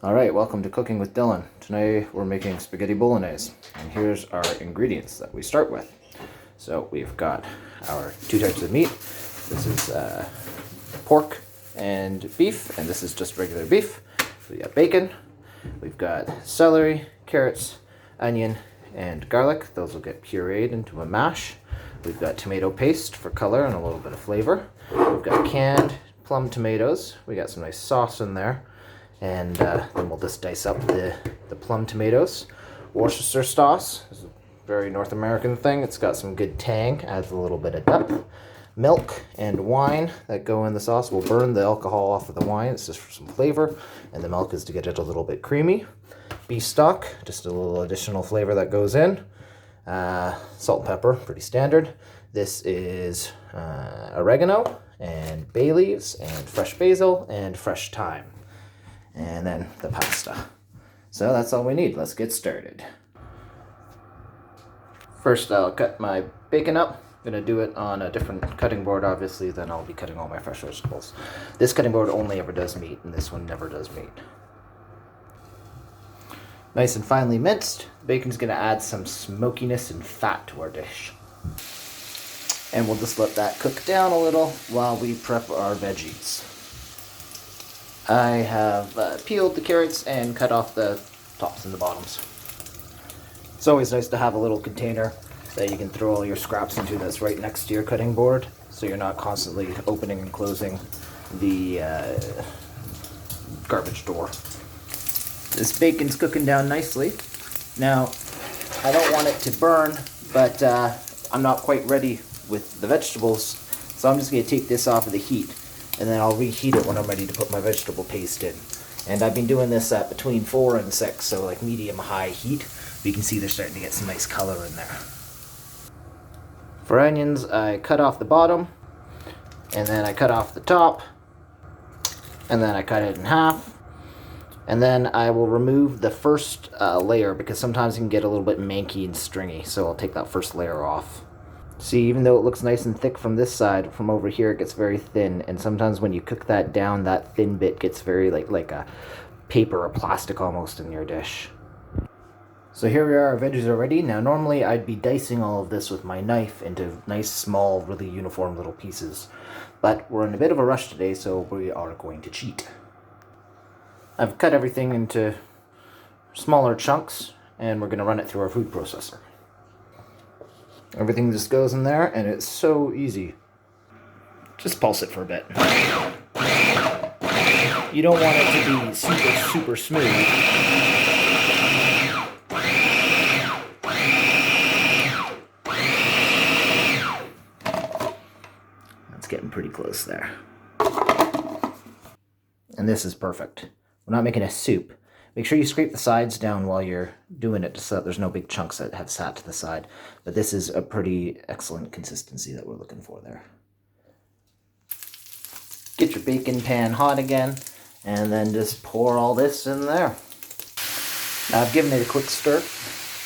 Alright, welcome to Cooking with Dylan. Today we're making spaghetti bolognese, and here's our ingredients that we start with. So we've got our two types of meat. This is pork and beef, and this is just regular beef. We got bacon, we've got celery, carrots, onion, and garlic. Those will get pureed into a mash. We've got tomato paste for color and a little bit of flavor. We've got canned plum tomatoes. We got some nice sauce in there. And then we'll just dice up the plum tomatoes. Worcestershire sauce is a very North American thing. It's got some good tang, adds a little bit of depth. Milk and wine that go in the sauce. We'll burn the alcohol off of the wine. It's just for some flavor. And the milk is to get it a little bit creamy. Beef stock, just a little additional flavor that goes in. Salt and pepper, pretty standard. This is oregano and bay leaves and fresh basil and fresh thyme. And then the pasta. So that's all we need. Let's get started. First, I'll cut my bacon up. I'm going to do it on a different cutting board, obviously, then I'll be cutting all my fresh vegetables. This cutting board only ever does meat, and this one never does meat. Nice and finely minced. Bacon's going to add some smokiness and fat to our dish. And we'll just let that cook down a little while we prep our veggies. I have peeled the carrots and cut off the tops and the bottoms. It's always nice to have a little container that you can throw all your scraps into that's right next to your cutting board, so you're not constantly opening and closing the garbage door. This bacon's cooking down nicely. Now, I don't want it to burn, but I'm not quite ready with the vegetables, so I'm just going to take this off of the heat. And then I'll reheat it when I'm ready to put my vegetable paste in. And I've been doing this at between 4 and 6, so like medium-high heat. You can see they're starting to get some nice color in there. For onions, I cut off the bottom, and then I cut off the top, and then I cut it in half. And then I will remove the first layer, because sometimes it can get a little bit manky and stringy, so I'll take that first layer off. See, even though it looks nice and thick from this side, from over here it gets very thin, and sometimes when you cook that down, that thin bit gets very like a paper or plastic almost in your dish. So here we are, our veggies are ready. Now normally I'd be dicing all of this with my knife into nice, small, really uniform little pieces, but we're in a bit of a rush today, so we are going to cheat. I've cut everything into smaller chunks, and we're going to run it through our food processor. Everything just goes in there, and it's so easy. Just pulse it for a bit. You don't want it to be super smooth. That's getting pretty close there. And this is perfect. We're not making a soup. Make sure you scrape the sides down while you're doing it, just so that there's no big chunks that have sat to the side. But this is a pretty excellent consistency that we're looking for there. Get your bacon pan hot again, and then just pour all this in there. Now I've given it a quick stir.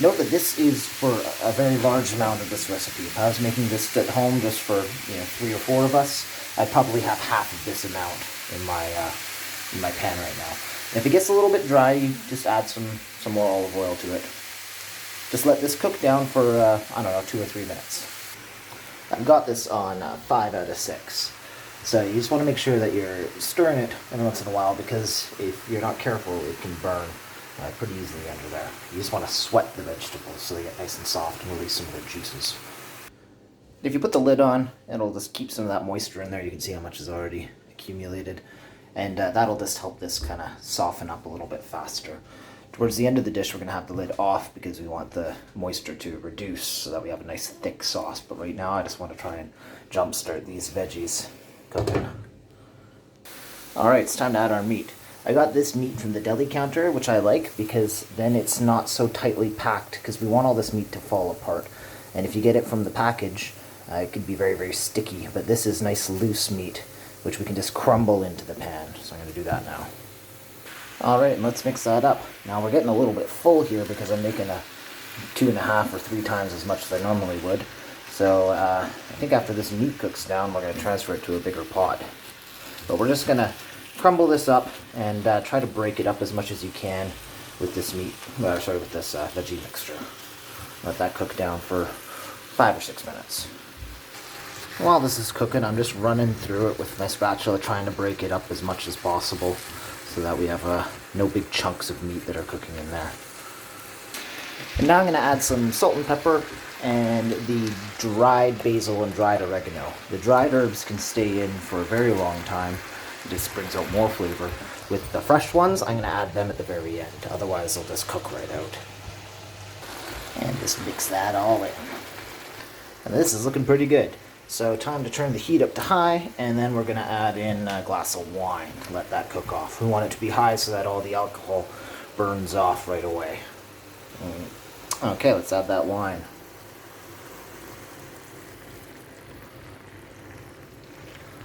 Note that this is for a very large amount of this recipe. If I was making this at home just for 3 or 4 of us, I'd probably have half of this amount in my pan right now. If it gets a little bit dry, you just add some more olive oil to it. Just let this cook down for, 2 or 3 minutes. I've got this on 5 out of 6. So you just want to make sure that you're stirring it every once in a while, because if you're not careful, it can burn pretty easily under there. You just want to sweat the vegetables so they get nice and soft and release some of their juices. If you put the lid on, it'll just keep some of that moisture in there. You can see how much is already accumulated. And that'll just help this kind of soften up a little bit faster. Towards the end of the dish, we're going to have the lid off because we want the moisture to reduce so that we have a nice thick sauce. But right now, I just want to try and jumpstart these veggies cooking. Alright, it's time to add our meat. I got this meat from the deli counter, which I like because then it's not so tightly packed, because we want all this meat to fall apart. And if you get it from the package, it could be very, very sticky. But this is nice loose meat, which we can just crumble into the pan. So I'm going to do that now. Alright, let's mix that up. Now we're getting a little bit full here because I'm making a 2.5 or 3 times as much as I normally would. So I think after this meat cooks down, we're going to transfer it to a bigger pot. But we're just going to crumble this up and try to break it up as much as you can with this with this veggie mixture. Let that cook down for 5 or 6 minutes. While this is cooking, I'm just running through it with my spatula, trying to break it up as much as possible so that we have no big chunks of meat that are cooking in there. And now I'm going to add some salt and pepper and the dried basil and dried oregano. The dried herbs can stay in for a very long time. It just brings out more flavor. With the fresh ones, I'm going to add them at the very end. Otherwise, they'll just cook right out. And just mix that all in. And this is looking pretty good. So time to turn the heat up to high, and then we're going to add in a glass of wine to let that cook off. We want it to be high so that all the alcohol burns off right away. Okay, let's add that wine.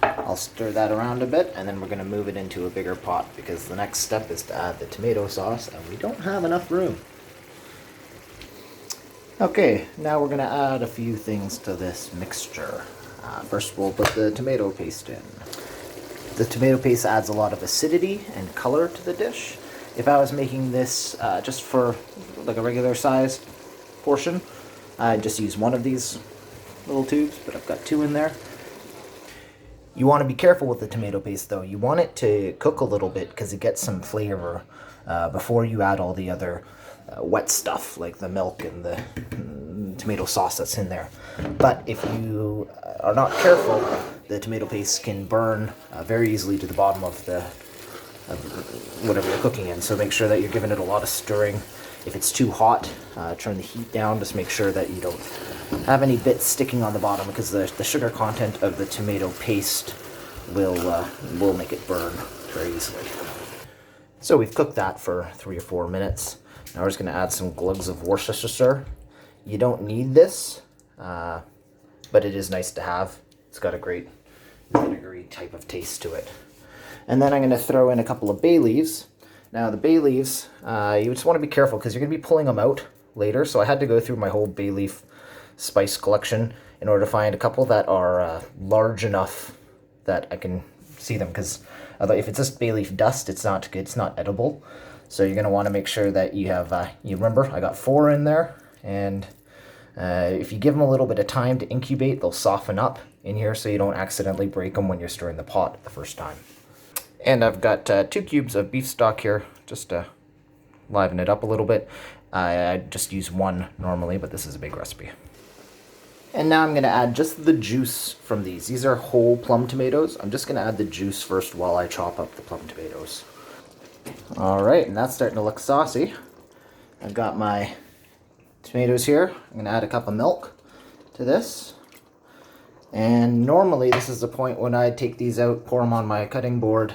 I'll stir that around a bit, and then we're going to move it into a bigger pot because the next step is to add the tomato sauce, and we don't have enough room. Okay, now we're going to add a few things to this mixture. First, we'll put the tomato paste in. The tomato paste adds a lot of acidity and color to the dish. If I was making this just for like a regular sized portion, I'd just use one of these little tubes, but I've got 2 in there. You want to be careful with the tomato paste though. You want it to cook a little bit because it gets some flavor before you add all the other wet stuff like the milk and the tomato sauce that's in there. But if you are not careful, the tomato paste can burn very easily to the bottom of whatever you're cooking in. So make sure that you're giving it a lot of stirring. If it's too hot, turn the heat down. Just make sure that you don't have any bits sticking on the bottom because the sugar content of the tomato paste will make it burn very easily. So we've cooked that for 3 or 4 minutes. Now we're just going to add some glugs of Worcestershire. You don't need this, but it is nice to have. It's got a great vinegary type of taste to it. And then I'm going to throw in a couple of bay leaves. Now the bay leaves, you just want to be careful because you're going to be pulling them out later. So I had to go through my whole bay leaf spice collection in order to find a couple that are large enough that I can see them. Because if it's just bay leaf dust, it's not good. It's not edible. So you're going to want to make sure that you have, you remember, I got 4 in there. And if you give them a little bit of time to incubate, they'll soften up in here so you don't accidentally break them when you're stirring the pot the first time. And I've got 2 cubes of beef stock here, just to liven it up a little bit. I just use 1 normally, but this is a big recipe. And now I'm going to add just the juice from these. These are whole plum tomatoes. I'm just going to add the juice first while I chop up the plum tomatoes. Alright, and that's starting to look saucy. I've got my tomatoes here. I'm going to add a cup of milk to this. And normally this is the point when I take these out, pour them on my cutting board,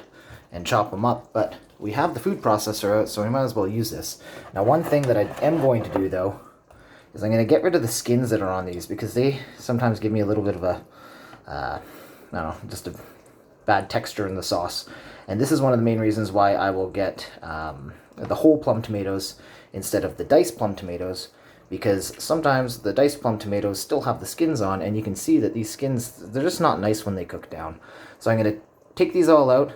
and chop them up, but we have the food processor out, so we might as well use this. Now one thing that I am going to do though, is I'm going to get rid of the skins that are on these, because they sometimes give me a little bit of a, I don't know, just a bad texture in the sauce. And this is one of the main reasons why I will get the whole plum tomatoes instead of the diced plum tomatoes, because sometimes the diced plum tomatoes still have the skins on, and you can see that these skins, they're just not nice when they cook down. So I'm going to take these all out.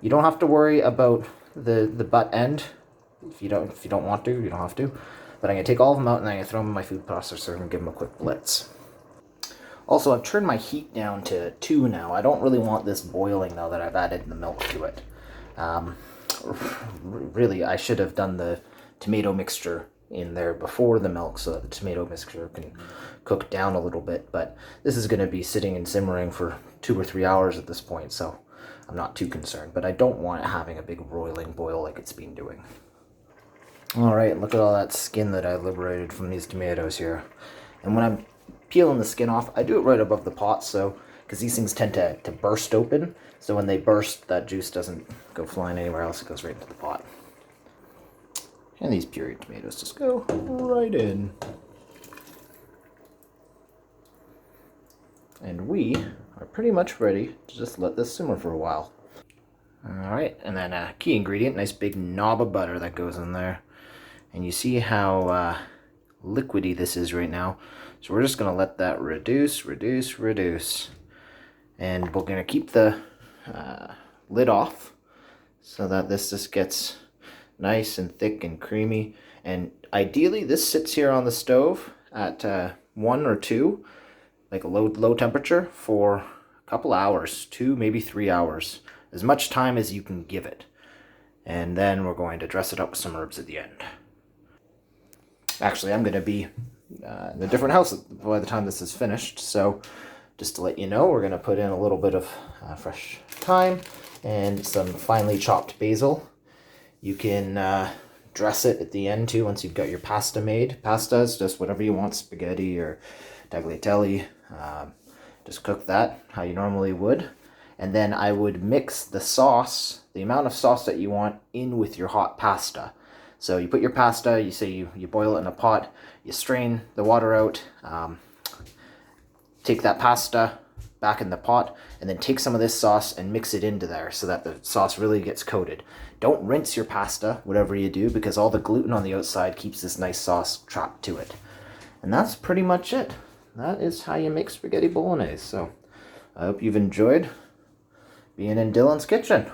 You don't have to worry about the butt end. If you don't want to, you don't have to. But I'm going to take all of them out and I'm going to throw them in my food processor and give them a quick blitz. Also, I've turned my heat down to 2 now. I don't really want this boiling now that I've added the milk to it. Really, I should have done the tomato mixture in there before the milk so that the tomato mixture can cook down a little bit. But this is going to be sitting and simmering for 2 or 3 hours at this point, so I'm not too concerned. But I don't want it having a big roiling boil like it's been doing. Alright, look at all that skin that I liberated from these tomatoes here. And when I'm peeling the skin off, I do it right above the pot, so because these things tend to burst open, so when they burst, that juice doesn't go flying anywhere else, it goes right into the pot. And these pureed tomatoes just go right in. And we are pretty much ready to just let this simmer for a while. Alright, and then a key ingredient, nice big knob of butter that goes in there. And you see how liquidy this is right now. So we're just going to let that reduce. And we're going to keep the lid off so that this just gets nice and thick and creamy. And ideally this sits here on the stove at 1 or 2, like a low temperature, for a couple hours, 2 maybe 3 hours, as much time as you can give it. And then we're going to dress it up with some herbs at the end. Actually, I'm going to be in a different house by the time this is finished, so just to let you know, we're going to put in a little bit of fresh thyme and some finely chopped basil. You can dress it at the end too once you've got your pasta made. Pasta is just whatever you want, spaghetti or tagliatelle. Just cook that how you normally would. And then I would mix the sauce, the amount of sauce that you want, in with your hot pasta. So you put your pasta, you say you boil it in a pot, you strain the water out, take that pasta back in the pot, and then take some of this sauce and mix it into there so that the sauce really gets coated. Don't rinse your pasta, whatever you do, because all the gluten on the outside keeps this nice sauce trapped to it. And that's pretty much it. That is how you make spaghetti bolognese. So I hope you've enjoyed being in Dylan's kitchen.